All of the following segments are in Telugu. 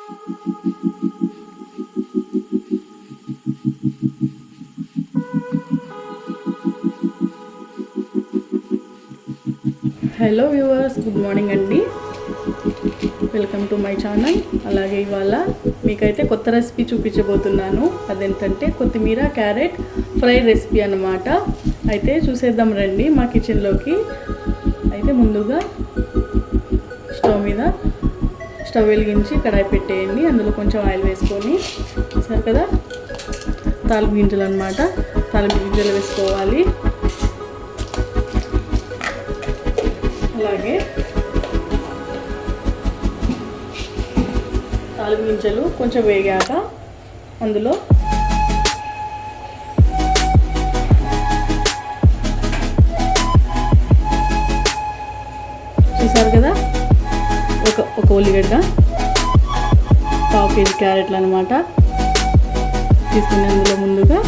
హలో వ్యూవర్స్, గుడ్ మార్నింగ్ అండి. Welcome to my channel. అలాగే ఇవాళ మీకైతే కొత్త రెసిపీ చూపించబోతున్నాను. అదేంటంటే కొత్తిమీర క్యారెట్ ఫ్రై రెసిపీ అన్నమాట. అయితే చూసేద్దాం రండి మా కిచెన్లోకి. అయితే ముందుగా స్టవ్ వెలిగించి కడాయి పెట్టేయండి. అందులో కొంచెం ఆయిల్ వేసుకొని, చూసారు కదా, తాలింపు గింజలు అన్నమాట. తాలింపు గింజలు వేసుకోవాలి. అలాగే తాలింపు గింజలు కొంచెం వేగాక అందులో చూసారు కదా, ఒక ఉల్లిగడ్డ, పావు కేజీ క్యారెట్లు అనమాట తీసుకుని అందులో ముందుగా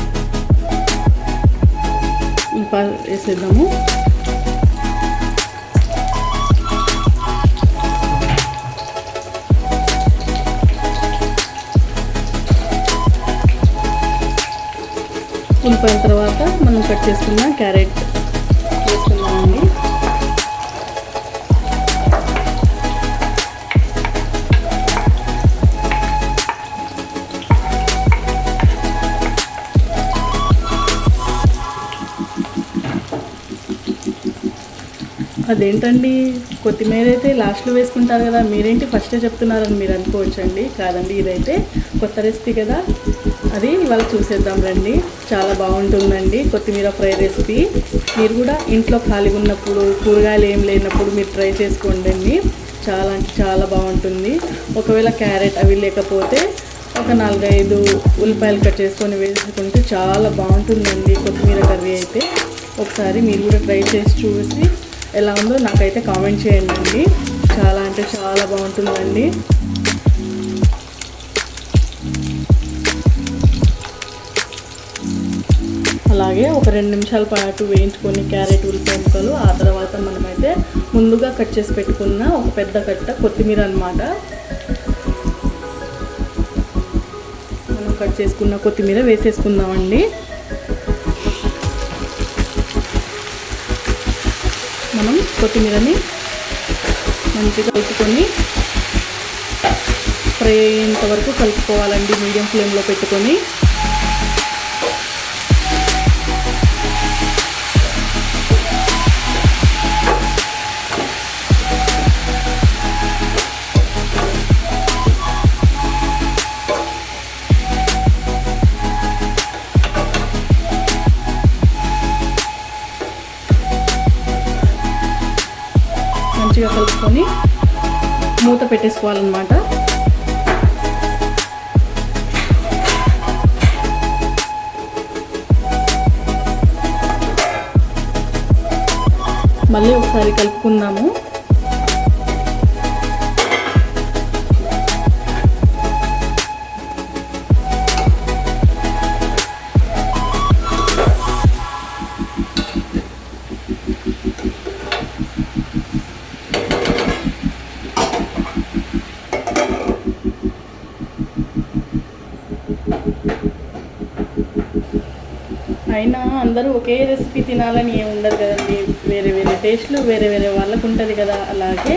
ఉల్లిపాయ వేసేద్దాము. ఉల్లిపోయిన తర్వాత మనం కట్ చేసుకున్న క్యారెట్ వేసుకున్నామండి. అదేంటండి, కొత్తిమీర అయితే లాస్ట్లో వేసుకుంటారు కదా, మీరేంటి ఫస్టే చెప్తున్నారని మీరు అనుకోవచ్చండి. కాదండి, ఇదైతే కొత్త రెసిపీ కదా, అది ఇవాళ చూసేద్దాం రండి. చాలా బాగుంటుందండి కొత్తిమీర ఫ్రై రెసిపీ. మీరు కూడా ఇంట్లో ఖాళీగా ఉన్నప్పుడు, కూరగాయలు ఏం లేనప్పుడు మీరు ట్రై చేసుకోండి అండి. చాలా అంటే చాలా బాగుంటుంది. ఒకవేళ క్యారెట్ అవి లేకపోతే ఒక 4-5 ఉల్లిపాయలు కట్ చేసుకొని వేసుకుంటే చాలా బాగుంటుందండి కొత్తిమీర కర్రీ అయితే. ఒకసారి మీరు కూడా ట్రై చేసి చూసి ఎలా ఉందో నాకైతే కామెంట్ చేయండి. చాలా అంటే చాలా బాగుంటుందండి. అలాగే ఒక 2 నిమిషాల పాటు వేయించుకొని క్యారెట్ ఉల్లిపాయ ముక్కలు, ఆ తర్వాత మనమైతే ముందుగా కట్ చేసి పెట్టుకున్న ఒక పెద్ద కట్ట కొత్తిమీర అన్నమాట, మనం కట్ చేసుకున్న కొత్తిమీర వేసేసుకుందామండి. మనం కొత్తిమీరని మంచిగా కలుపుకొని ఫ్రై అయ్యేంత వరకు కలుపుకోవాలండి, మీడియం ఫ్లేమ్లో పెట్టుకొని. మంచిగా కలుపుకొని మూత పెట్టేసుకోవాలన్నమాట. మళ్ళీ ఒకసారి కలుపుకుందాము. అయినా అందరూ ఒకే రెసిపీ తినాలని ఏమి ఉండదు కదండి, వేరే వేరే టేస్ట్లు వేరే వేరే వాళ్ళకు ఉంటుంది కదా. అలాగే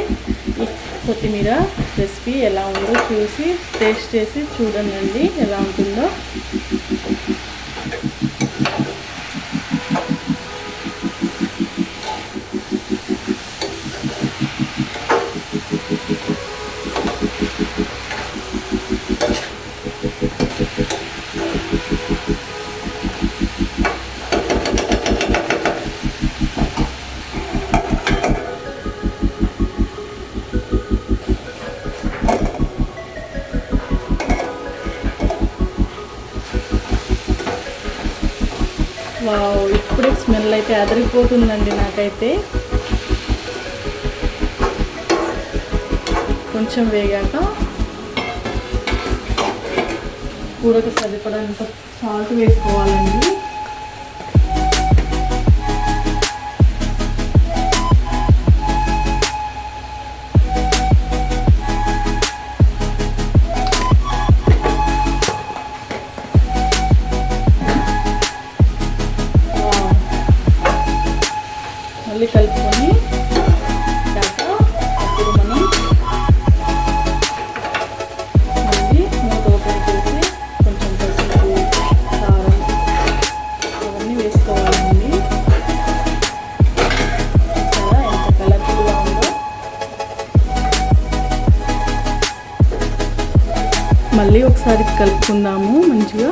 ఈ కొత్తిమీర రెసిపీ ఎలా ఉందో చూసి టేస్ట్ చేసి చూడండి ఎలా ఉంటుందో. వావ్, ఇప్పుడే స్మెల్ అయితే అదిరిపోతుందండి నాకైతే. కొంచెం వేగాక కూరకు సరిపడంత సాల్ట్ వేసుకోవాలండి. మళ్ళీ ఒకసారి కలుపుకుందాము మంచిగా.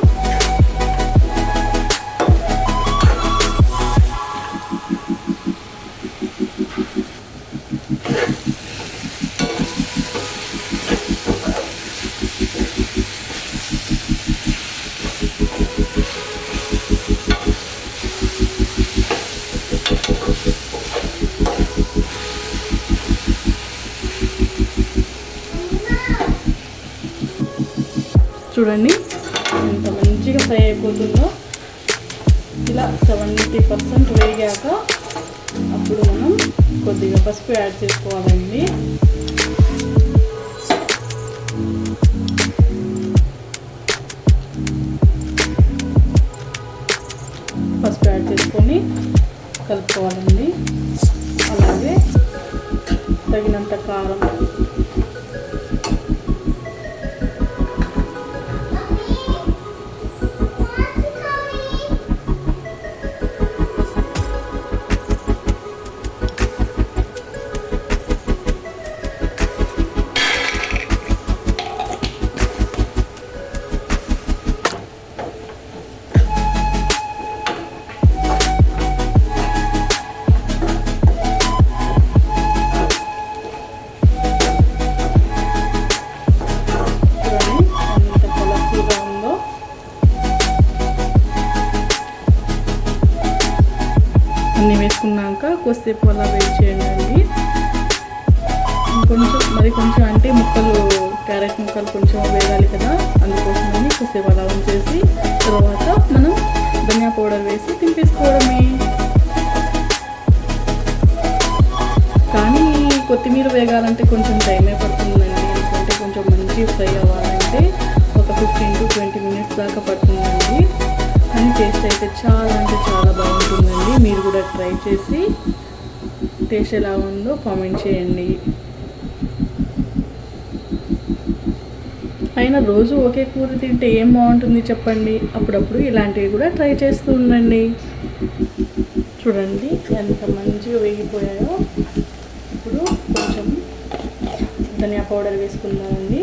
చూడండి ఎంత మంచిగా ఫ్రై అయిపోతుందో. ఇలా 70% వేగాక అప్పుడు మనం కొద్దిగా పసుపు యాడ్ చేసుకోవాలండి. పసుపు యాడ్ చేసుకొని కలుపుకోవాలండి. అలాగే తగినంత కారం, అన్నీ వేసుకున్నాక కొద్దిసేపు అలా వెయిట్ చేయండి. కొంచెం అంటే క్యారెట్ ముక్కలు కొంచెం వేయాలి కదా, అందుకోసమని కొద్దిసేపు అలా ఉంచేసి తర్వాత మనం ధనియా పౌడర్ వేసి తింపేసుకోవడమే. కానీ కొత్తిమీర వేగాలంటే కొంచెం టైమే పడుతుందండి. ఎందుకంటే కొంచెం మంచి ఫ్రై అవ్వాలంటే ఒక 15 to 20 minutes దాకా పడుతుందండి. కానీ టేస్ట్ అయితే చాలా అంటే చాలా బాగుంటుందండి. మీరు కూడా ట్రై చేసి టేస్ట్ ఎలా ఉందో కామెంట్ చేయండి. అయినా రోజు ఒకే కూర తింటే ఏం బాగుంటుంది చెప్పండి. అప్పుడప్పుడు ఇలాంటివి కూడా ట్రై చేస్తూ ఉండండి. చూడండి ఎంత మంచిగా వేగిపోయాయో. ఇప్పుడు కొంచెం ధనియా పౌడర్ వేసుకుందామండి.